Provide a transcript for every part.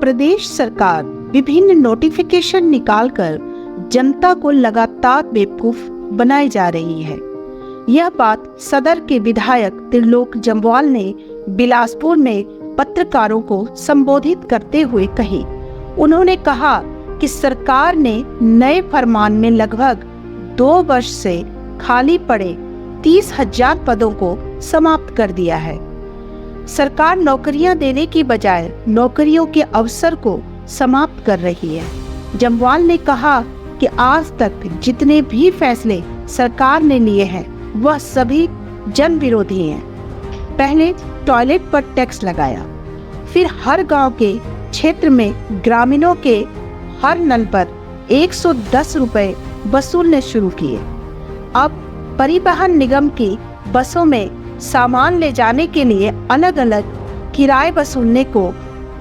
प्रदेश सरकार विभिन्न नोटिफिकेशन निकालकर जनता को लगातार बेवकूफ बनाई जा रही है। यह बात सदर के विधायक त्रिलोक जम्वाल ने बिलासपुर में पत्रकारों को संबोधित करते हुए कही। उन्होंने कहा कि सरकार ने नए फरमान में लगभग 2 वर्ष से खाली पड़े 30,000 पदों को समाप्त कर दिया है। सरकार नौकरियां देने की बजाय नौकरियों के अवसर को समाप्त कर रही है। जम्वाल ने कहा कि आज तक जितने भी फैसले सरकार ने लिए हैं वह सभी जन विरोधी हैं। पहले टॉयलेट पर टैक्स लगाया, फिर हर गांव के क्षेत्र में ग्रामीणों के हर नल पर 110 रुपए वसूलने शुरू किए। अब परिवहन निगम की बसों में सामान ले जाने के लिए अलग अलग किराए वसूलने को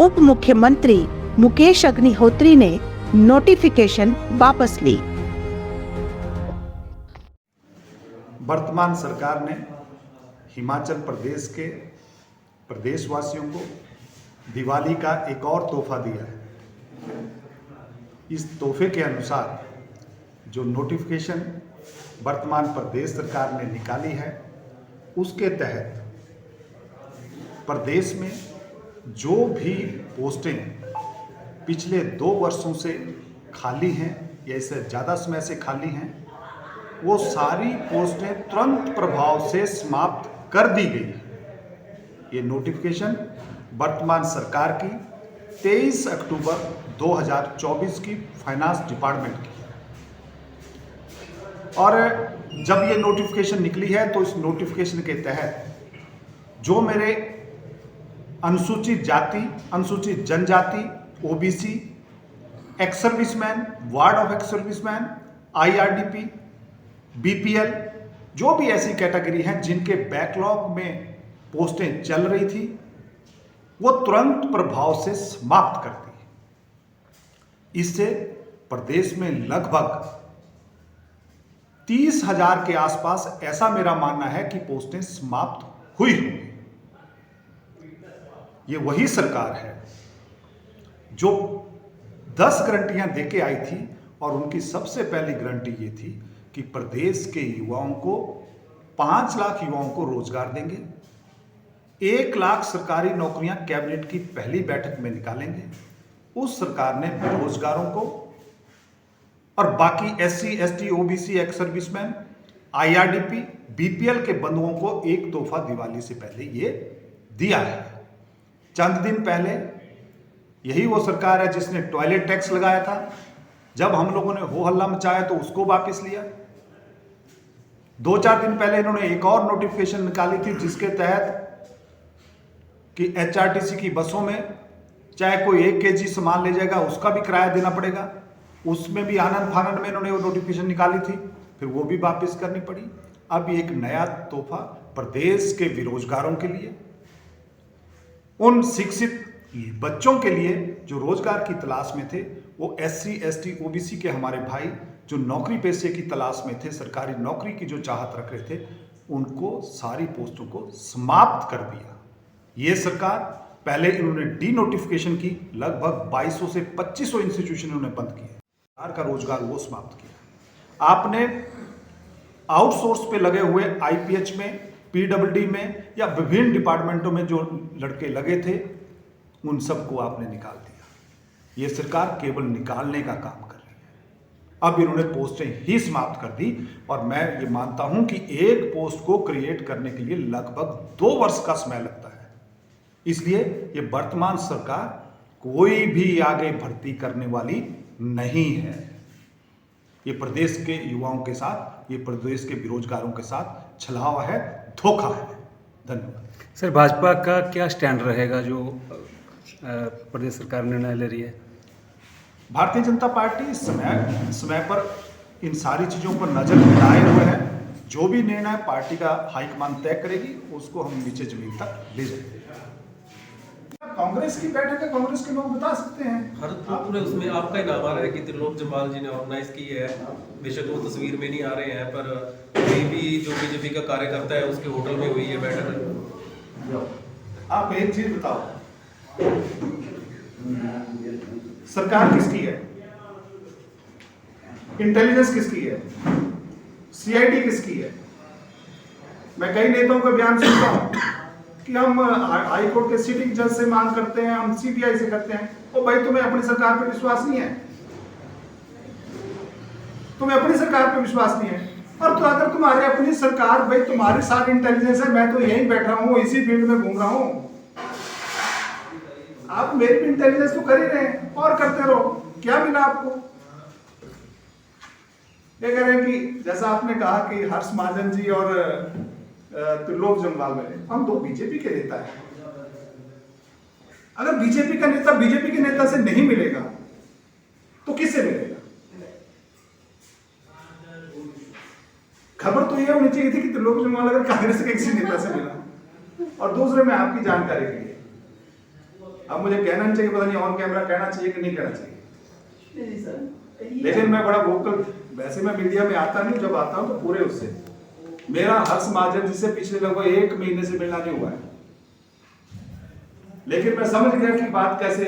उप मुख्यमंत्री मुकेश अग्निहोत्री ने नोटिफिकेशन वापस ली। वर्तमान सरकार ने हिमाचल प्रदेश के प्रदेशवासियों को दिवाली का एक और तोहफा दिया है। इस तोहफे के अनुसार जो नोटिफिकेशन वर्तमान प्रदेश सरकार ने निकाली है उसके तहत प्रदेश में जो भी पोस्टें पिछले 2 वर्षों से खाली हैं या इससे ज़्यादा समय से खाली हैं, वो सारी पोस्टें तुरंत प्रभाव से समाप्त कर दी गई है। ये नोटिफिकेशन वर्तमान सरकार की 23 अक्टूबर 2024 की फाइनेंस डिपार्टमेंट की, और जब ये नोटिफिकेशन निकली है तो इस नोटिफिकेशन के तहत जो मेरे अनुसूचित जाति, अनुसूचित जनजाति, OBC, ex serviceman, ward of ex serviceman, IRDP, BPL, जो भी ऐसी कैटेगरी हैं जिनके बैकलॉग में पोस्टें चल रही थी वो तुरंत प्रभाव से समाप्त कर दी। इससे प्रदेश में लगभग 30,000 के आसपास ऐसा मेरा मानना है कि पोस्टें समाप्त हुई होंगी। ये वही सरकार है जो 10 गारंटियां देके आई थी और उनकी सबसे पहली गारंटी ये थी कि प्रदेश के युवाओं को 5 लाख युवाओं को रोजगार देंगे, 1 लाख सरकारी नौकरियां कैबिनेट की पहली बैठक में निकालेंगे। उस सरकार ने बेरोजगारों को और बाकी SC, ST, OBC, ex serviceman, IRDP, BPL के बंधुओं को एक तोहफा दिवाली से पहले ये दिया है। चंद दिन पहले यही वो सरकार है जिसने टॉयलेट टैक्स लगाया था। जब हम लोगों ने हो हल्ला मचाया तो उसको वापस लिया। 2-4 दिन पहले इन्होंने एक और नोटिफिकेशन निकाली थी जिसके तहत कि एचआरटीसी की बसों में चाहे कोई 1 केजी सामान ले जाएगा उसका भी किराया देना पड़ेगा। उसमें भी आनंद फानंद में इन्होंने वो नोटिफिकेशन निकाली थी, फिर वो भी वापस करनी पड़ी। अब एक नया तोहफा प्रदेश के बेरोजगारों के लिए, उन शिक्षित बच्चों के लिए जो रोजगार की तलाश में थे, वो एससी, एसटी, ओबीसी के हमारे भाई जो नौकरी पेशे की तलाश में थे, सरकारी नौकरी की जो चाहत रख रहे थे, उनको सारी पोस्टों को समाप्त कर दिया। ये सरकार पहले इन्होंने डी नोटिफिकेशन की, लगभग 2200 से 2500 इंस्टीट्यूशन इन्होंने बंद किए, सरकार का रोजगार वो समाप्त किया। आपने आउटसोर्स पे लगे हुए आईपीएच में, पीडब्ल्यूडी में या विभिन्न डिपार्टमेंटों में जो लड़के लगे थे उन सबको आपने निकाल दिया। ये सरकार केवल निकालने का काम कर रही है। अब इन्होंने पोस्टें ही समाप्त कर दी और मैं ये मानता हूं कि एक पोस्ट को क्रिएट करने के लिए लगभग 2 वर्ष का समय लगता है। इसलिए ये वर्तमान सरकार कोई भी आगे भर्ती करने वाली नहीं है। ये प्रदेश के युवाओं के साथ, ये प्रदेश के बेरोजगारों के साथ छलावा है, धोखा है। धन्यवाद। सर, भाजपा का क्या स्टैंड रहेगा जो प्रदेश सरकार निर्णय ले रही है? भारतीय जनता पार्टी समय पर इन सारी चीज़ों पर नजर बनाए हुए है। जो भी निर्णय पार्टी का हाईकमान तय करेगी उसको हम नीचे जमीन तक ले जाएंगे। कांग्रेस की बैठक है, कांग्रेस के लोग बता सकते हैं। हर पूरे उसमें आपका ही नाम आ रहा है कि त्रिलोक जम्वाल जी ने ऑर्गेनाइज की है। बेशक वो तस्वीर में नहीं आ रहे हैं, पर कोई भी जो बीजेपी का कार्यकर्ता है उसके होटल में हुई है बैठक। आप एक चीज बताओ, सरकार किसकी है? इंटेलिजेंस किसकी है? सीआईडी किसकी है? मैं कई नेताओं का बयान सुनता हूं कि हम हाई कोर्ट के सिटिंग जज से मांग करते हैं, हम सीबीआई से करते हैं। ओ भाई, तुम्हें अपनी सरकार पे विश्वास नहीं है? तुम्हें अपनी सरकार पे विश्वास नहीं है? और तो अगर तुम्हारी अपनी सरकार, भाई तुम्हारी सारी इंटेलिजेंस है, मैं तो यहीं बैठा हूं, इसी फील्ड में घूम रहा हूं, आप मेरी भी इंटेलिजेंस तो कर ही रहे हैं और करते रहो। क्या मिला आपको? ये कह रहे हैं कि जैसा आपने कहा कि हर्ष महाजन जी और त्रिलोक जम्वाल मिले, हम दो बीजेपी के नेता हैं। अगर बीजेपी का नेता बीजेपी के नेता से नहीं मिलेगा तो किससे मिलेगा? खबर तो यह होनी चाहिए थी कि त्रिलोक जम्वाल अगर कांग्रेस के किसी नेता से मिला। और दूसरे में आपकी जानकारी के लिए, अब मुझे कहना नहीं चाहिए, पता नहीं ऑन कैमरा कहना चाहिए कि नहीं कहना चाहिए, लेकिन मैं बड़ा वोकल, वैसे मैं मीडिया में आता नहीं, जब आता हूं तो पूरे उससे। मेरा हर्ष महाजन जी से पिछले लगभग 1 महीने से मिलना नहीं हुआ है, लेकिन मैं समझ गया कि बात कैसे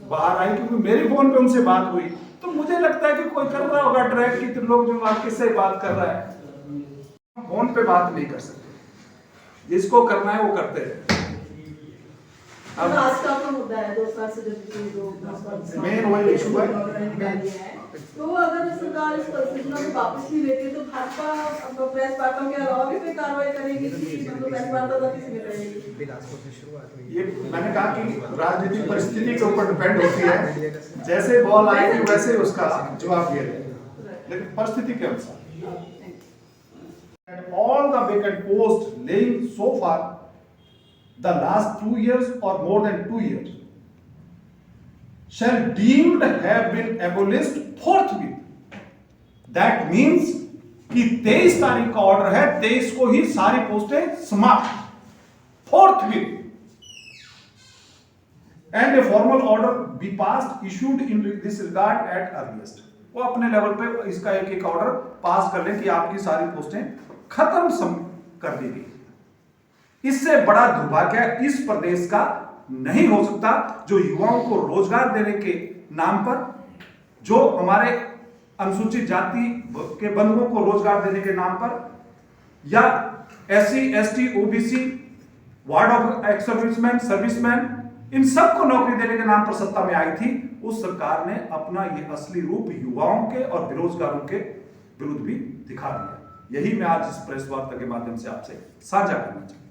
बाहर आई, क्योंकि मेरे फोन पे उनसे बात हुई तो मुझे लगता है कि कोई कर रहा होगा ट्रैक की त्रिलोक जम्वाल किससे बात कर रहा है। फोन पे बात नहीं कर सकते, जिसको करना है वो करते हैं। अब आज का तो मुद्दा है 2 साल से जो मेन वही इशू है। तो अगर सरकार इस सूचना को वापस नहीं लेती तो भाजपा प्रेस वार्ता के अलावा भी कोई कार्रवाई करेगी कि मतलब प्रेस वार्ता तक किसमें रहेगी? ये मैंने कहा कि राजनीतिक परिस्थिति के ऊपर डिपेंड होती है, जैसे बॉल आएगी वैसे उसका जवाब दिया जाएगा, लेकिन परिस्थिति के अनुसार। And all the vacant posts laying so far the last 2 years or more than 2 years shall deemed have been abolished forthwith. That means कि 23 तारीख का ऑर्डर है, 23 को ही सारी पोस्टें समाप्त, forthwith. And a formal order be passed issued in this regard at earliest. वो अपने लेवल पे इसका एक ऑर्डर पास कर लें कि आपकी सारी पोस्टें खत्म कर दी गई। इससे बड़ा दुर्भाग्य इस प्रदेश का नहीं हो सकता, जो युवाओं को रोजगार देने के नाम पर, जो हमारे अनुसूचित जाति के बंधुओं को रोजगार देने के नाम पर, या SC ST OBC ward of ex serviceman, इन सबको नौकरी देने के नाम पर सत्ता में आई थी, उस सरकार ने अपना ये असली रूप युवाओं के और बेरोजगारों के विरुद्ध भी दिखा दिया। यही मैं आज इस प्रेस वार्ता के माध्यम से आपसे साझा करना चाहता हूं।